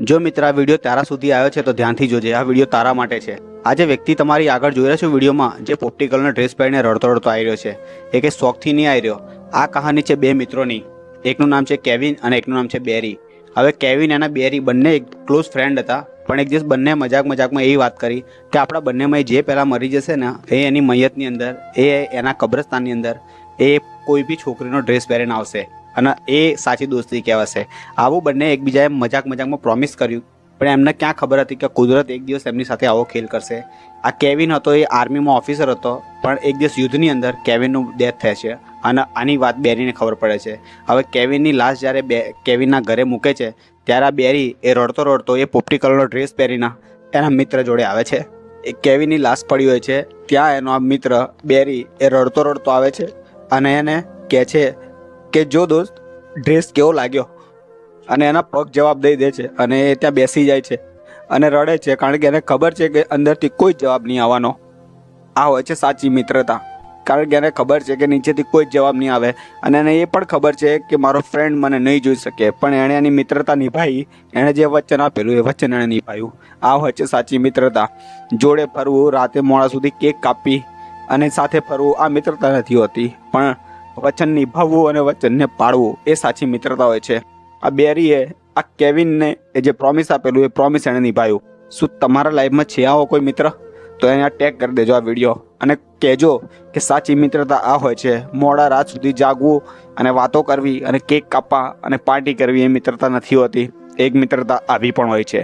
જો મિત્ર આ વિડીયો તારા સુધી આવ્યો છે તો ધ્યાનથી જોજે, આ વિડીયો તારા માટે છે। આ જે વ્યક્તિ તમારી આગળ જોઈ રહ્યો છે વિડીયોમાં, જે પોપટી કલરનો ડ્રેસ પહેરીને રડતો રડતો આવી રહ્યો છે, એ કંઈ શોખથી નહીં આવી રહ્યો। આ કહાની છે બે મિત્રોની, એકનું નામ છે કેવિન અને એકનું નામ છે બેરી। હવે કેવિન અને બેરી બંને એક ક્લોઝ ફ્રેન્ડ હતા, પણ એક દિવસ બંને મજાકમાં એવી વાત કરી કે આપણા બંનેમાં જે પહેલાં મરી જશે ને, એ એની મૈયતની અંદર, એ એના કબ્રસ્તાનની અંદર એ કોઈ બી છોકરીનો ડ્રેસ પહેરીને આવશે અને એ સાચી દોસ્તી કહેવાશે। આવું બંને એકબીજાએ મજાકમાં પ્રોમિસ કર્યું, પણ એમને ક્યાં ખબર હતી કે કુદરત એક દિવસ એમની સાથે આવો ખેલ કરશે। આ કેવિન હતો, એ આર્મીમાં ઓફિસર હતો, પણ એક દિવસ યુદ્ધની અંદર કેવિનનું ડેથ થાય છે અને આની વાત બેરીને ખબર પડે છે। હવે કેવિનની લાશ જ્યારે કેવિનના ઘરે મૂકે છે, ત્યારે આ બેરી એ રડતો રડતો એ પોપટી કલરનો ડ્રેસ પહેરીને એના મિત્ર જોડે આવે છે। એ કેવિનની લાશ પડી હોય છે, ત્યાં એનો આ મિત્ર બેરી એ રડતો રડતો આવે છે અને એને કહે છે કે જો દોસ્ત, ડ્રેસ કેવો લાગ્યો? અને એના પગ જવાબ દઈ દે છે અને એ ત્યાં બેસી જાય છે અને રડે છે, કારણ કે એને ખબર છે કે અંદરથી કોઈ જવાબ નહીં આવવાનો। આ હોય છે સાચી મિત્રતા, કારણ કે એને ખબર છે કે નીચેથી કોઈ જવાબ નહીં આવે અને એને એ પણ ખબર છે કે મારો ફ્રેન્ડ મને નહીં જોઈ શકે, પણ એણે એની મિત્રતા નિભાવી। એણે જે વચન આપેલું એ વચન એણે નિભાવ્યું। આ હોય છે સાચી મિત્રતા। જોડે ફરવું, રાતે મોડા સુધી કેક કાપી અને સાથે ફરવું, આ મિત્રતા નથી હોતી, પણ વચન નિભાવવું અને વચનને પાળવું એ સાચી મિત્રતા હોય છે। આ બેરીએ આ કેવિનને એ જે પ્રોમિસ આપેલું એ પ્રોમિસ એણે નિભાવ્યું। શું તમારા લાઈફમાં છે આવો કોઈ મિત્ર? તો એને ટેગ કરી દેજો આ વિડીયો અને કહેજો કે સાચી મિત્રતા આ હોય છે। મોડા રાત સુધી જાગવું અને વાતો કરવી અને કેક કાપવા અને પાર્ટી કરવી એ મિત્રતા નથી હોતી, એક મિત્રતા આવી પણ હોય છે।